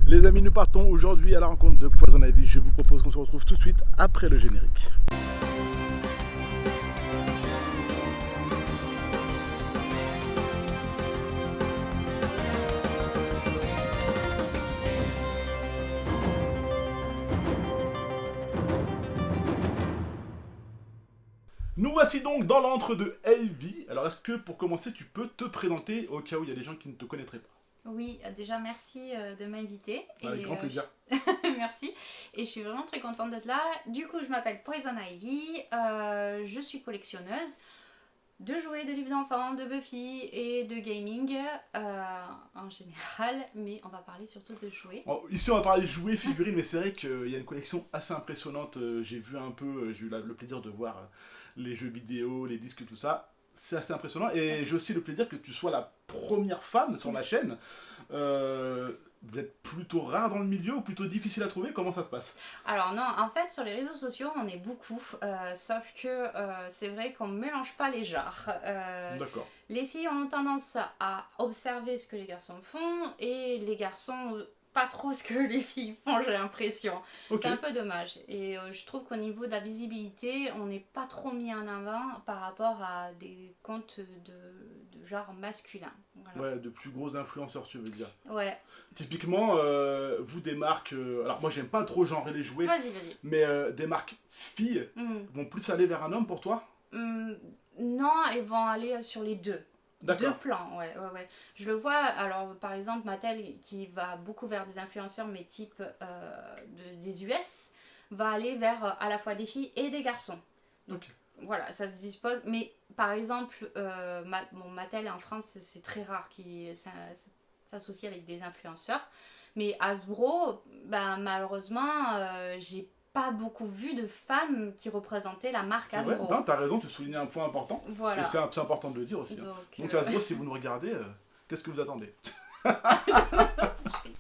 Les amis, nous partons aujourd'hui à la rencontre de Poison Ivy. Je vous propose qu'on se retrouve tout de suite après le générique. Nous voici donc dans l'antre de Ivy. Alors est-ce que pour commencer tu peux te présenter au cas où il y a des gens qui ne te connaîtraient pas? Oui, déjà merci de m'inviter. Avec grand plaisir. Merci. Et je suis vraiment très contente d'être là. Du coup, je m'appelle Poison Ivy. Je suis collectionneuse de jouets, de livres d'enfants, de Buffy et de gaming en général. Mais on va parler surtout de jouets. Bon, ici on va parler jouets, figurines, mais c'est vrai qu'il y a une collection assez impressionnante. J'ai vu un peu, j'ai eu le plaisir de voir les jeux vidéo, les disques, tout ça. C'est assez impressionnant et j'ai aussi le plaisir que tu sois la première femme sur ma chaîne. Vous êtes plutôt rare dans le milieu ou plutôt difficile à trouver? Comment ça se passe? Alors non, en fait sur les réseaux sociaux on est beaucoup, sauf que c'est vrai qu'on ne mélange pas les genres. D'accord. Les filles ont tendance à observer ce que les garçons font et les garçons pas trop ce que les filles font, j'ai l'impression. Okay. C'est un peu dommage. Et je trouve qu'au niveau de la visibilité, on n'est pas trop mis en avant par rapport à des comptes de genre masculin. Voilà. Ouais, de plus gros influenceurs, tu veux dire. Ouais. Typiquement, vous des marques... alors moi j'aime pas trop genrer les jouets. Vas-y. Mais des marques filles vont plus aller vers un homme pour toi? Non, elles vont aller sur les deux. Deux plans, ouais. Je le vois, alors par exemple Mattel qui va beaucoup vers des influenceurs mais type des US va aller vers à la fois des filles et des garçons. Donc voilà, ça se dispose. Mais par exemple, Mattel en France c'est très rare qu'ils s'associent avec des influenceurs. Mais Hasbro, ben, malheureusement, j'ai pas beaucoup vu de femmes qui représentaient la marque Hasbro. Ouais, t'as raison, tu soulignes un point important. Voilà. Et c'est important de le dire aussi. Donc Hasbro, si vous nous regardez, qu'est-ce que vous attendez?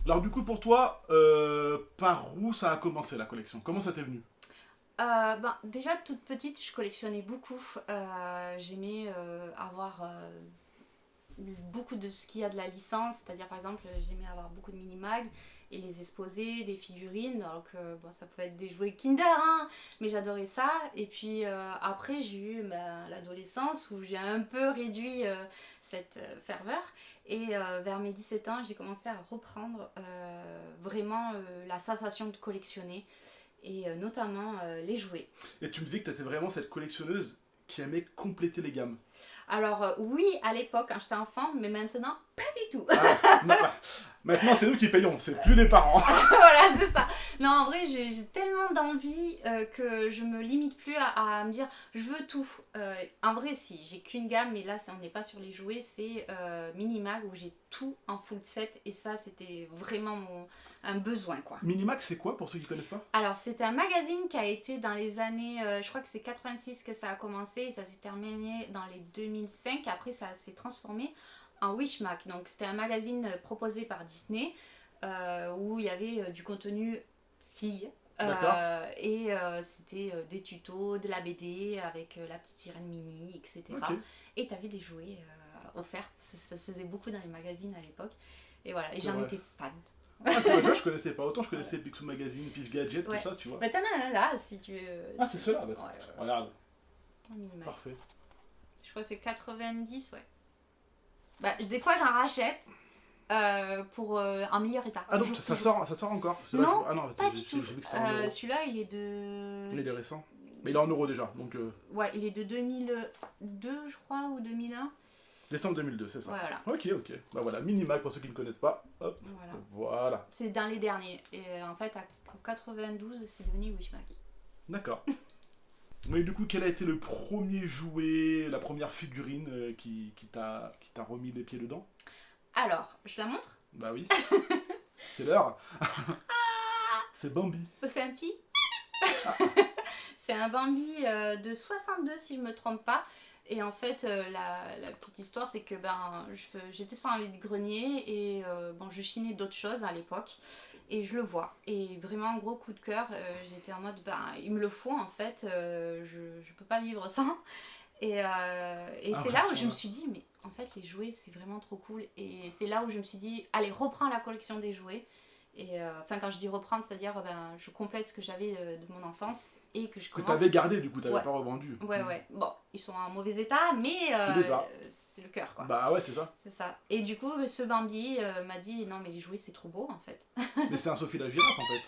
Alors du coup, pour toi, par où ça a commencé la collection? Comment ça t'est venu? Déjà toute petite, je collectionnais beaucoup. J'aimais avoir beaucoup de ce qu'il y a de la licence, c'est-à-dire par exemple, j'aimais avoir beaucoup de mini-mag et les exposer, des figurines, alors que bon, ça pouvait être des jouets Kinder, hein, mais j'adorais ça. Et puis après, j'ai eu l'adolescence où j'ai un peu réduit cette ferveur. Et vers mes 17 ans, j'ai commencé à reprendre vraiment la sensation de collectionner, et notamment les jouets. Et tu me disais que tu étais vraiment cette collectionneuse qui aimait compléter les gammes. Alors oui, à l'époque, quand j'étais enfant, mais maintenant, pas du tout. Maintenant, c'est nous qui payons, c'est plus les parents. Voilà, c'est ça. Non, en vrai, j'ai tellement d'envie que je me limite plus à me dire, je veux tout. En vrai, si, j'ai qu'une gamme, mais là, on n'est pas sur les jouets, c'est Minimag où j'ai tout en full set. Et ça, c'était vraiment un besoin, quoi. Minimag, c'est quoi, pour ceux qui ne connaissent pas? Alors, c'était un magazine qui a été dans les années, je crois que c'est 86 que ça a commencé, et ça s'est terminé dans les 2005. Après, ça s'est transformé en Wishmack. Donc c'était un magazine proposé par Disney où il y avait du contenu filles et c'était des tutos, de la BD avec la petite sirène mini, etc. Okay. Et tu avais des jouets offerts. Ça se faisait beaucoup dans les magazines à l'époque. Et voilà, et j'en étais fan. Ah, toi, je connaissais pas. Autant je connaissais Picsou Magazine, Pif Gadget, tout ça, tu vois. Bah t'en as un là, si tu veux. Ah, c'est ceux-là, regarde. Parfait. Je crois que c'est 90, ouais. Bah, des fois j'en rachète pour un meilleur état. Ah donc ça sort encore? Non, ah non, pas du tout. Celui-là il est de... Il est récent. Mais il est en euros déjà, donc... Ouais, il est de 2002 je crois, ou 2001. Décembre 2002, c'est ça. Voilà. Ok. Bah voilà, Minimag pour ceux qui ne connaissent pas. Hop, voilà. C'est dans les derniers. Et en fait, en 92, c'est devenu Wishmack. D'accord. Mais du coup, quel a été le premier jouet, la première figurine qui t'a remis les pieds dedans? Alors, je la montre? Bah oui. C'est l'heure. C'est Bambi. C'est un petit. C'est un Bambi de 62 si je me trompe pas. Et en fait, la petite histoire, c'est que j'étais sur un vide-grenier et je chinais d'autres choses à l'époque. Et je le vois. Et vraiment, un gros coup de cœur. J'étais en mode, il me le faut en fait. Je peux pas vivre sans. Et c'est là où je me suis dit, mais en fait, les jouets, c'est vraiment trop cool. Et c'est là où je me suis dit, allez, reprends la collection des jouets. Et enfin, quand je dis reprendre, c'est-à-dire je complète ce que j'avais de mon enfance et que je Que commence. t'avais gardé, du coup, t'avais Ouais. pas revendu. Ouais. Bon, ils sont en mauvais état, mais C'est ça. c'est le cœur, quoi. Bah ouais, c'est ça. C'est ça. Et du coup, ce Bambi m'a dit non, mais les jouets, c'est trop beau, en fait. Mais c'est un Sophie la girafe, en fait.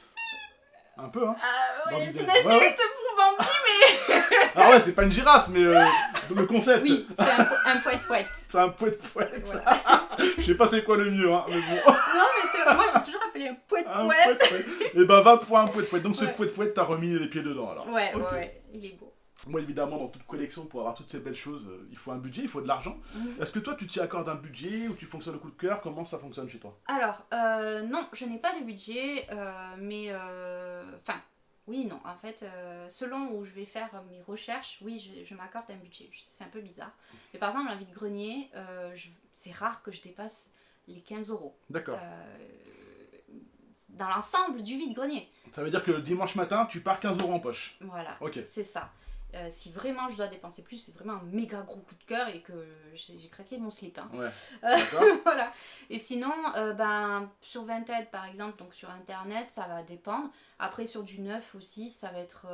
Un peu, hein. Ah Dans ouais, l'idée. c'est une insulte Ouais. pour Bambi, mais. Ah ouais, c'est pas une girafe, mais le concept. Oui, c'est un poète-poète. C'est un poète-poète. Voilà. Je sais pas c'est quoi le mieux, hein, mais bon. Non, mais c'est moi, j'ai toujours appelé un Un poète-poète. poète-poète. Et bah va pour un poète-poète. Donc ce Ouais. poète-poète, t'as remis les pieds dedans, alors. Ouais, Ok. ouais, il est beau. Moi, évidemment, dans toute collection, pour avoir toutes ces belles choses, il faut un budget, il faut de l'argent. Est-ce que toi, tu t'y accordes un budget ou tu fonctionnes au coup de cœur? Comment ça fonctionne chez toi? Alors, non, je n'ai pas de budget, mais enfin, oui, non. En fait, selon où je vais faire mes recherches, oui, je m'accorde un budget. Je sais, c'est un peu bizarre. Mais par exemple, un vide-grenier, c'est rare que je dépasse les 15 euros. D'accord. Dans l'ensemble du vide-grenier. Ça veut dire que le dimanche matin, tu pars 15 € en poche. Voilà, Ok. c'est ça. Si vraiment je dois dépenser plus, c'est vraiment un méga gros coup de cœur et que j'ai craqué mon slip. Hein. Ouais. D'accord. Voilà. Et sinon, sur Vinted par exemple, donc sur internet, ça va dépendre. Après, sur du neuf aussi, ça va être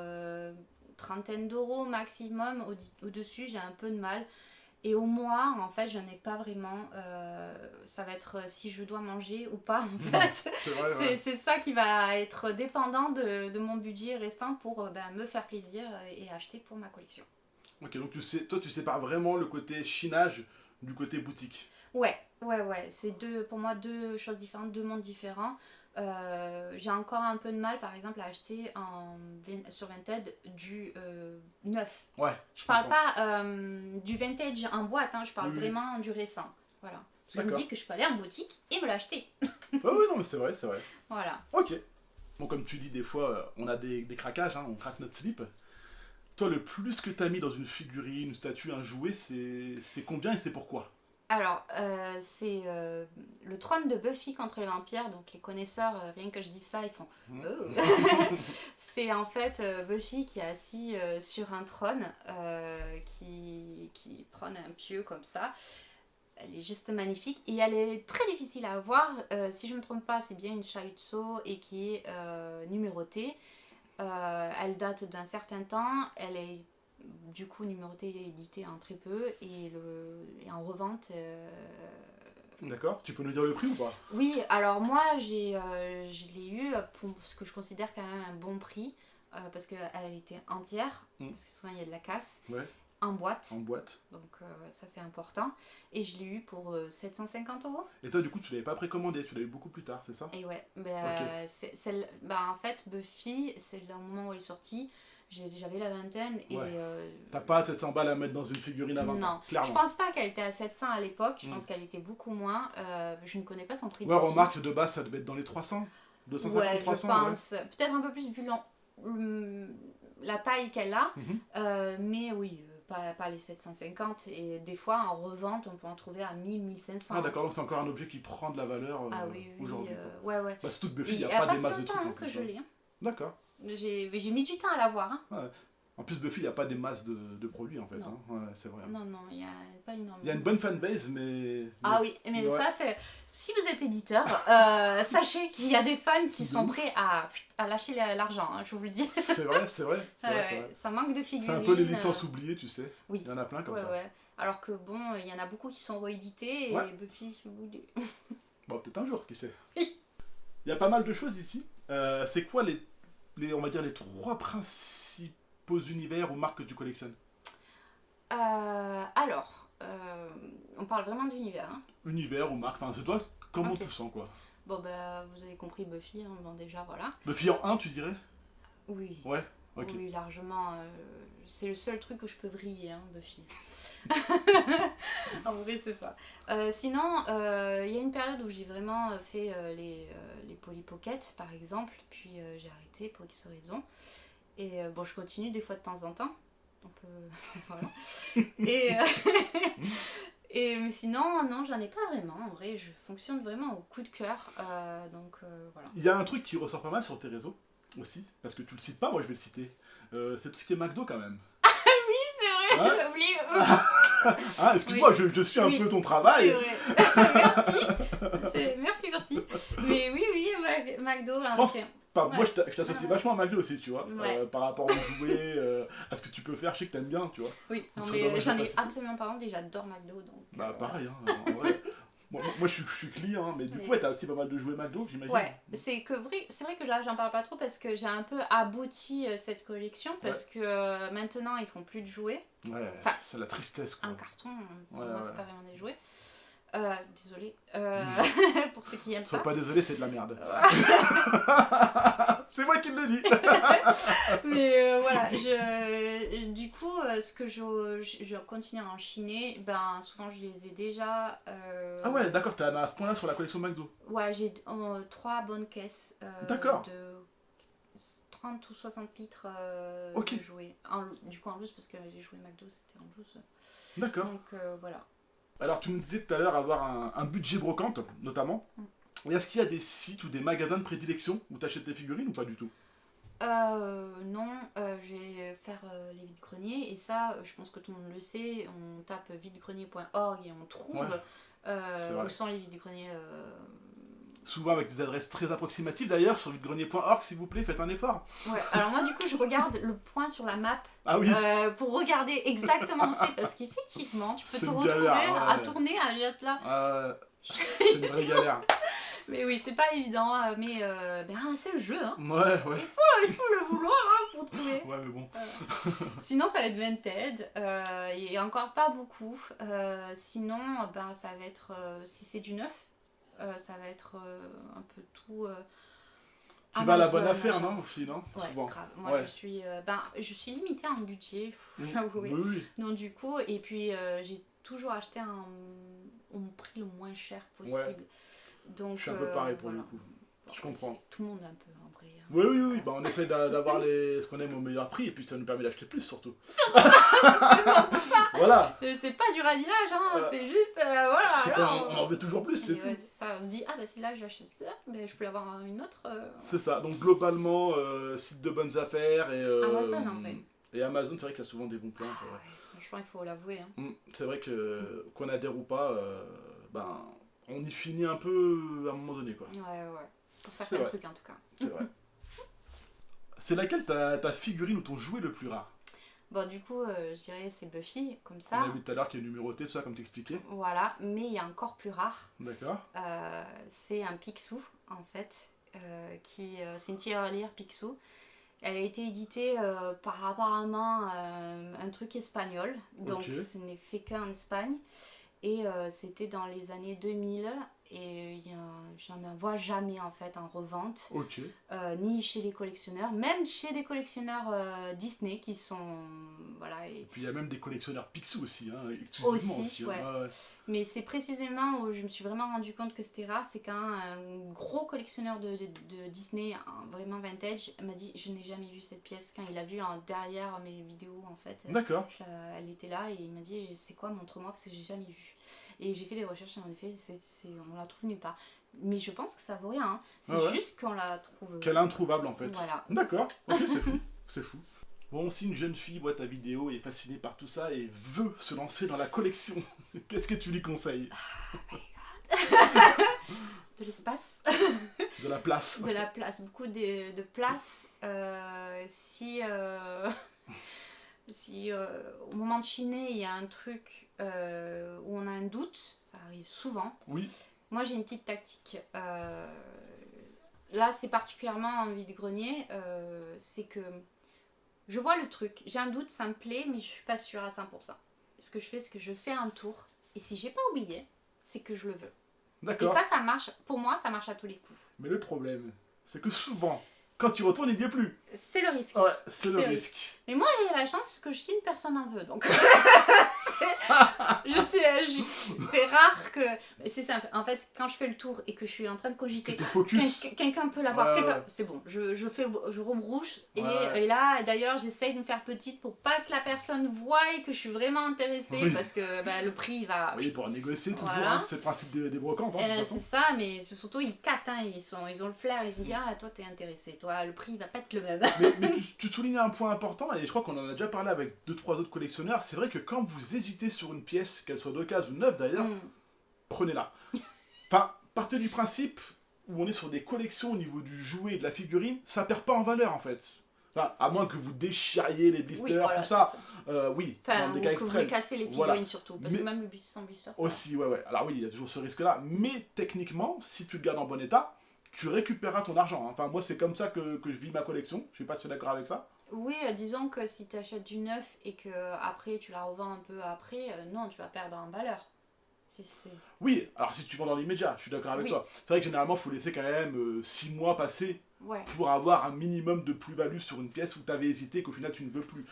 trentaine d'euros maximum. Au-dessus, j'ai un peu de mal. Et au mois, en fait, je n'ai pas vraiment. Ça va être si je dois manger ou pas, en fait. C'est vrai, ouais. C'est ça qui va être dépendant de mon budget restant pour me faire plaisir et acheter pour ma collection. Ok, donc toi, tu sépares vraiment le côté chinage du côté boutique. Ouais. C'est pour moi deux choses différentes, deux mondes différents. J'ai encore un peu de mal, par exemple, à acheter sur Vinted du neuf. Ouais. Je parle pas du vintage en boîte, hein, je parle Oui. vraiment du récent. Voilà. Parce que je me D'accord. dis que je peux aller en boutique et me l'acheter. Ouais, oui, non, mais c'est vrai, c'est vrai. Voilà. Ok. Bon, comme tu dis, des fois, on a des craquages, hein, on craque notre slip. Toi, le plus que t'as mis dans une figurine, une statue, un jouet, c'est combien et c'est pourquoi? Alors, c'est le trône de Buffy contre les vampires. Donc, les connaisseurs, rien que je dise ça, ils font oh. C'est en fait Buffy qui est assis sur un trône qui prône un pieu comme ça. Elle est juste magnifique et elle est très difficile à avoir. Si je ne me trompe pas, c'est bien une Chaitso et qui est numérotée. Elle date d'un certain temps. Elle est du coup numérotée et éditée en très peu et en revente. D'accord. Tu peux nous dire le prix ou pas? Oui, alors moi je l'ai eu pour ce que je considère quand même un bon prix parce qu'elle était entière, parce que souvent il y a de la casse. Ouais. En boîte. En boîte. Donc ça c'est important. Et je l'ai eu pour 750 €. Et toi, du coup, tu l'avais pas précommandé, tu l'as eu beaucoup plus tard, c'est ça? Et ouais, Ok. en fait Buffy, c'est le moment où elle est sortie, j'avais la vingtaine et... Ouais. T'as pas 700 balles à mettre dans une figurine à 20 non, ans, clairement. je pense pas qu'elle était à 700 à l'époque, je pense qu'elle était beaucoup moins. Je ne connais pas son prix. Ouais, remarque, de base, ça devait être dans les 300 250, Ouais, 300, je pense. Ouais. Peut-être un peu plus vu la taille qu'elle a, mais oui, pas les 750. Et des fois, en revente, on peut en trouver à 1000, 1500. Ah d'accord, donc c'est encore un objet qui prend de la valeur Oui, aujourd'hui. Ouais. Bah, c'est toute Buffy, Et il n'y elle a pas des masses passe de trucs. longtemps En que plus, je hein. l'ai. Hein. D'accord. J'ai mis du temps à l'avoir. Hein. Ouais. En plus, Buffy, il n'y a pas des masses de produits en fait. Non. Hein. Ouais, c'est vrai. Non, il n'y a pas énormément. Il y a une bonne fanbase, mais. Ah oui, mais ouais. ça, c'est. Si vous êtes éditeur, sachez qu'il y a des fans qui sont prêts à lâcher l'argent, hein, je vous le dis. C'est vrai. C'est vrai. Ça manque de figurines. C'est un peu les licences oubliées, tu sais. Oui. Il y en a plein comme ça. Ouais. Alors que bon, il y en a beaucoup qui sont réédités et Buffy, je vous dis. Bon, peut-être un jour, qui sait. Oui. Il y a pas mal de choses ici. C'est quoi on va dire, les 3 principaux univers ou marques que tu collectionnes? Alors, on parle vraiment d'univers. Hein. Univers ou marque, enfin, c'est toi, comment Ok. tu sens quoi? Bon, vous avez compris Buffy, hein, bon, déjà, voilà. Buffy en 1, tu dirais? Oui. Ouais, ok. Oui, largement. C'est le seul truc où je peux vriller, hein, Buffy. En vrai, c'est ça. Sinon, il y a une période où j'ai vraiment fait les Polly Pocket, par exemple, puis j'ai arrêté pour X raisons. Et bon, je continue des fois de temps en temps. Donc, voilà. Mais sinon, non, j'en ai pas vraiment. En vrai, je fonctionne vraiment au coup de cœur. Donc, voilà. Il y a un truc qui ressort pas mal sur tes réseaux aussi, parce que tu le cites pas, moi je vais le citer. C'est tout ce qui est McDo quand même. C'est vrai, Ouais. j'ai oublié. Hein, excuse-moi, Oui. je suis un Oui. peu ton C'est travail. vrai. Merci. Merci. Mais oui, McDo, Je hein, pense c'est- Moi, Ouais. je t'associe vachement à McDo aussi, tu vois. Ouais. Par rapport aux jouets, à ce que tu peux faire, je sais que t'aimes bien, tu vois. Oui, Ce non, serait mais dommage de j'en pas ai citer. absolument pas honte et j'adore McDo. Donc, Bah, voilà. pareil, hein, en vrai. Moi, je suis client, hein, mais du coup, Mais- ouais, t'as aussi pas mal de jouets McDo, j'imagine. Ouais, c'est vrai que là j'en parle pas trop parce que j'ai un peu abouti cette collection parce que maintenant ils font plus de jouets. Ouais, Enfin, c'est la tristesse, quoi. Un carton, pour Ouais, moi ouais. c'est pas vraiment des jouets. Désolée pour ceux qui aiment Sois ça. pas désolé, c'est de la merde. C'est moi qui le dis. Mais voilà, du coup, ce que je continue à enchaîner, ben souvent je les ai déjà. Ah ouais, d'accord, t'es à ce point-là sur la collection McDo. Ouais, j'ai 3 bonnes caisses D'accord. de 30 ou 60 litres Ok. de jouets. Du coup en loose parce que les jouets McDo c'était en loose. D'accord. Donc voilà. Alors, tu me disais tout à l'heure avoir un budget brocante, notamment. Et est-ce qu'il y a des sites ou des magasins de prédilection où t'achètes tes figurines ou pas du tout? Non, je vais faire les vides-greniers et ça, je pense que tout le monde le sait. On tape videgrenier.org et on trouve Ouais, c'est vrai. où sont les vides-greniers. Souvent avec des adresses très approximatives d'ailleurs, sur videgrenier.org, s'il vous plaît, faites un effort. Ouais, alors moi du coup je regarde le point sur la map Ah oui, pour regarder exactement où c'est parce qu'effectivement tu peux C'est te une retrouver galère, à ouais. tourner à Jette-là. c'est une vraie galère. Mais oui, c'est pas évident, mais c'est le jeu, hein. Ouais. Il faut le vouloir hein, pour trouver. Ouais, mais bon. Sinon, ça va être Vinted, et encore pas beaucoup. Sinon, ça va être, si c'est du neuf, ça va être un peu tout. Tu vas à la bonne Amazon, affaire, machin. non? Aussi, non? Ouais, Souvent. grave. Moi, Ouais. je suis limitée en budget, faut Mm. l'avouer. Oui. Donc, du coup, et puis j'ai toujours acheté au prix le moins cher possible. Ouais. Donc, Je suis un peu pareil pour voilà. le coup. Je comprends. Tout le monde un peu en vrai. Hein. Oui. Bah, on essaye d'avoir ce qu'on aime au meilleur prix et puis ça nous permet d'acheter plus surtout. Voilà. C'est pas du radinage, hein, Ouais. c'est juste, voilà. C'est alors, qu'on en veut toujours plus, c'est et tout. ouais, c'est ça, on se dit, ah bah si là j'achète ça, ben, je peux avoir une autre. C'est ça. Donc globalement, site de bonnes affaires et Amazon, en fait. Et Amazon, c'est vrai qu'il y a souvent des bons plans. C'est vrai. Franchement, il faut l'avouer. Hein. C'est vrai que qu'on adhère ou pas, on y finit un peu à un moment donné, quoi. Ouais. Pour C'est certains vrai. trucs en tout cas. C'est vrai. C'est laquelle ta figurine ou ton jouet le plus rare? Bon, du coup, je dirais c'est Buffy, comme On ça. a vu tout à l'heure qui est numéroté, tout ça, comme t'expliquais. Voilà, mais il y a encore plus rare. D'accord. C'est un Picsou, en fait. C'est une tirelire Picsou. Elle a été éditée par apparemment un truc espagnol. Donc, Ok. ce n'est fait qu'en Espagne. Et c'était dans les années 2000. Et j'en vois jamais en fait en revente. Ok. Ni chez les collectionneurs, même chez des collectionneurs Disney qui sont. Voilà. Et puis il y a même des collectionneurs Picsou aussi, hein, exclusivement Aussi, hein. ouais. Mais c'est précisément où je me suis vraiment rendu compte que c'était rare, c'est quand un gros collectionneur de Disney, vraiment vintage, m'a dit je n'ai jamais vu cette pièce. Quand il a vu derrière mes vidéos en fait, D'accord. elle était là et il m'a dit c'est quoi, montre-moi parce que j'ai jamais vu. Et j'ai fait des recherches et en effet on la trouve nulle part. Mais je pense que ça vaut rien, hein. C'est juste qu'on la trouve. Qu'elle est introuvable en fait. Voilà. D'accord. Ok, c'est fou. C'est fou. Bon, si une jeune fille voit ta vidéo et est fascinée par tout ça et veut se lancer dans la collection, qu'est-ce que tu lui conseilles? De l'espace. De la place. De la place, beaucoup de place. Si au moment de chiner il y a un truc où on a un doute, ça arrive souvent. Oui. Moi j'ai une petite tactique. Là c'est particulièrement en vide-grenier, c'est que je vois le truc, j'ai un doute, ça me plaît, mais je suis pas sûre à 100%. Ce que je fais, c'est que je fais un tour, et si j'ai pas oublié, c'est que je le veux. Et D'accord. ça marche, pour moi ça marche à tous les coups. Mais le problème, c'est que souvent, quand tu retournes, il n'y est plus. C'est le risque. Ouais, c'est le risque. Mais moi j'ai la chance que je signe, personne n'en veut, donc c'est rare que. C'est simple, en fait, quand je fais le tour et que je suis en train de cogiter, T'es focus. quelqu'un peut l'avoir, Ouais. c'est bon, je rebrouche, Ouais. et là d'ailleurs j'essaye de me faire petite pour pas que la personne voie que je suis vraiment intéressée, Oui. parce que le prix va. Oui, pour négocier toujours, Voilà. hein, c'est le principe des brocantes. Hein, de toute C'est façon. ça, mais c'est surtout ils captent, hein, ils ont le flair, ils se disent ah toi t'es intéressé, toi, le prix va pas être le même. Mais tu soulignes un point important, et je crois qu'on en a déjà parlé avec 2-3 autres collectionneurs. C'est vrai que quand vous hésitez sur une pièce, qu'elle soit d'occasion ou neuve d'ailleurs, prenez-la. Enfin, partez du principe où on est sur des collections au niveau du jouet et de la figurine, ça perd pas en valeur en fait. Enfin, à moins que vous déchiriez les blisters, voilà, tout ça. ça. Oui, Enfin, dans des ou cas que vous extrêmes. voulez casser les figurines Voilà. surtout, parce que même le sans blister. Aussi, ouais. Alors oui, il y a toujours ce risque-là. Mais techniquement, si tu le gardes en bon état, tu récupéreras ton argent. Enfin, moi, c'est comme ça que je vis ma collection. Je sais pas si tu es d'accord avec ça. Oui, disons que si tu achètes du neuf et que après tu la revends un peu après, non, tu vas perdre en valeur. Oui, alors si tu vends dans l'immédiat, je suis d'accord avec toi. C'est vrai que généralement, il faut laisser quand même 6 mois passer pour avoir un minimum de plus-value sur une pièce où tu avais hésité et qu'au final tu ne veux plus.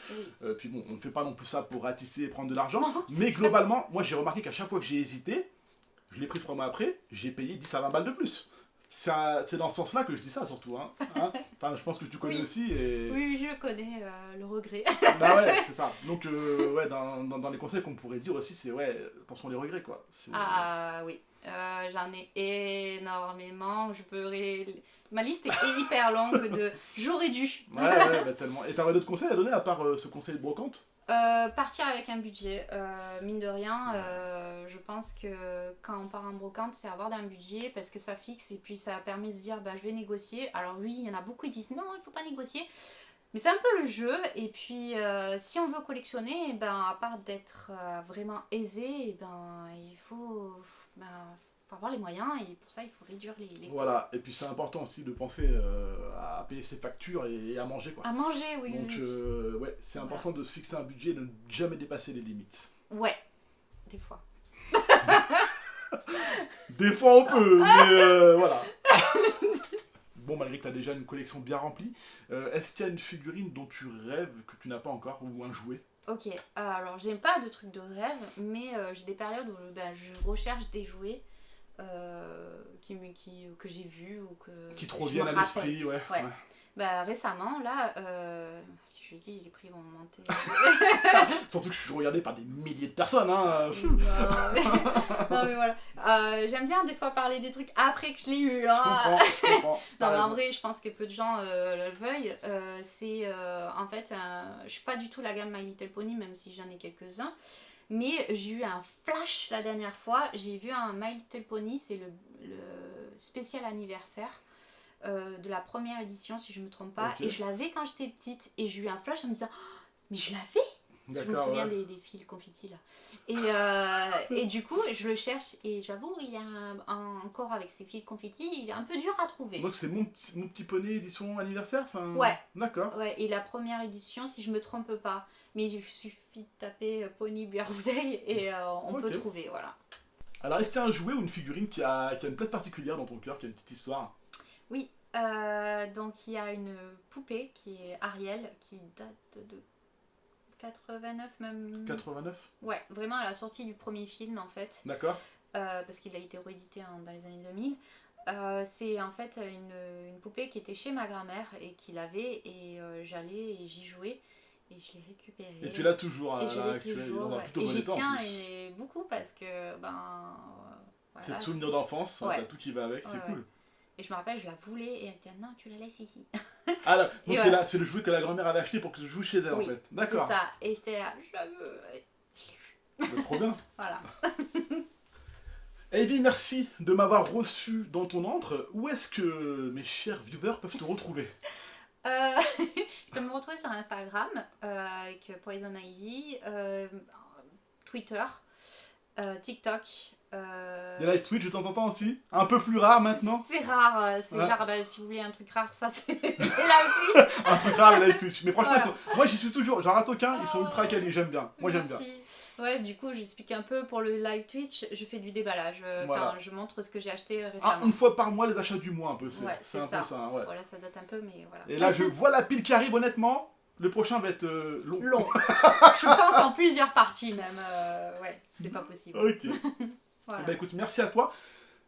Oui. Puis bon, on ne fait pas non plus ça pour ratisser et prendre de l'argent. Mais globalement, moi j'ai remarqué qu'à chaque fois que j'ai hésité, je l'ai pris 3 mois après, j'ai payé 10 à 20 balles de plus. C'est dans ce sens-là que je dis ça surtout. Hein. Enfin, je pense que tu connais aussi. Et... Oui, je connais le regret. Bah ouais, c'est ça. Donc, ouais, dans les conseils qu'on pourrait dire aussi, c'est attention les regrets quoi. Ah oui, j'en ai énormément. Ma liste est hyper longue de j'aurais dû. Ouais, bah, tellement. Et t'aurais d'autres conseils à donner à part ce conseil de brocante? Partir avec un budget, mine de rien, je pense que quand on part en brocante, c'est avoir un budget parce que ça fixe et puis ça permet de se dire bah, je vais négocier. Alors oui, il y en a beaucoup qui disent non, il faut pas négocier, mais c'est un peu le jeu. Et puis si on veut collectionner, eh ben, à part d'être vraiment aisé, eh ben, il faut avoir les moyens et pour ça il faut réduire les coûts. Voilà, et puis c'est important aussi de penser à payer ses factures et à manger quoi. À manger, oui. Donc ouais, c'est important de se fixer un budget et de ne jamais dépasser les limites. Ouais, des fois. Des fois on peut, mais voilà. Bon, malgré que tu as déjà une collection bien remplie, est-ce qu'il y a une figurine dont tu rêves que tu n'as pas encore ou un jouet? Ok, alors j'ai pas de truc de rêve, mais j'ai des périodes où je recherche des jouets que j'ai vus ou que qui te je reviennent me à l'esprit, ouais. Bah récemment, là, si je dis les prix vont monter. Surtout que je suis regardé par des milliers de personnes, hein. Non mais voilà, j'aime bien des fois parler des trucs après que je l'ai eu. Hein. Je comprends. Non mais en vrai, je pense que peu de gens le veuillent. C'est en fait, je suis pas du tout la gamme My Little Pony, même si j'en ai quelques-uns. Mais j'ai eu un flash la dernière fois, j'ai vu un My Little Pony, c'est le spécial anniversaire de la première édition si je me trompe pas, et je l'avais quand j'étais petite, et j'ai eu un flash en me disant oh, mais je l'avais. Je me souviens des fils confettis là. Et du coup, je le cherche et j'avoue, il y a encore avec ces fils confettis, il est un peu dur à trouver. Donc c'est mon petit poney édition anniversaire, enfin. Ouais. D'accord. Ouais, et la première édition, si je me trompe pas, mais il suffit de taper Pony Birthday et on peut trouver, voilà. Alors est-ce qu'il y a un jouet ou une figurine qui a une place particulière dans ton cœur, qui a une petite histoire? Oui, donc il y a une poupée qui est Ariel, qui date de 89 même. 89? Ouais, vraiment à la sortie du premier film en fait. D'accord. Parce qu'il a été réédité dans les années 2000. C'est en fait une poupée qui était chez ma grand-mère et qui l'avait, et j'allais et j'y jouais et je l'ai récupérée. Et tu l'as toujours à l'heure actuelle, et j'y tiens beaucoup parce que voilà, c'est le souvenir d'enfance, t'as tout qui va avec, c'est cool. Et je me rappelle, je la voulais et elle était non, tu la laisses ici. Ah là, donc c'est le jouet que la grand-mère avait acheté pour que je joue chez elle en fait. D'accord. C'est ça, et j'étais là, je la veux, je l'ai vu. Trop bien. Voilà. Evie, merci de m'avoir reçu dans ton antre. Où est-ce que mes chers viewers peuvent te retrouver? Je peux me retrouver sur Instagram avec Poison Ivy, Twitter, TikTok. Des live Twitch de temps en temps aussi? Un peu plus rare maintenant? C'est rare, genre si vous voulez un truc rare, ça c'est les live Twitch. Un truc rare, les live Twitch. Mais franchement, moi j'y suis toujours, j'en rate aucun, ils sont ultra quali, j'aime bien. Moi j'aime bien. Ouais, du coup j'explique un peu pour le live Twitch, je fais du déballage, je montre ce que j'ai acheté récemment. Une fois par mois les achats du mois un peu, c'est un peu ça. Voilà, ça date un peu, mais voilà. Et là je vois la pile qui arrive, honnêtement. Le prochain va être long. Je pense en plusieurs parties même. C'est pas possible. Ok. Voilà. Bah écoute, merci à toi.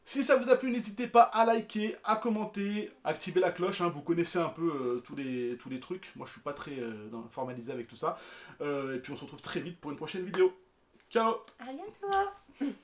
Si ça vous a plu, n'hésitez pas à liker, à commenter, à activer la cloche. Vous connaissez un peu tous les trucs. Moi, je suis pas très formalisé avec tout ça. Et puis, on se retrouve très vite pour une prochaine vidéo. Ciao. À bientôt.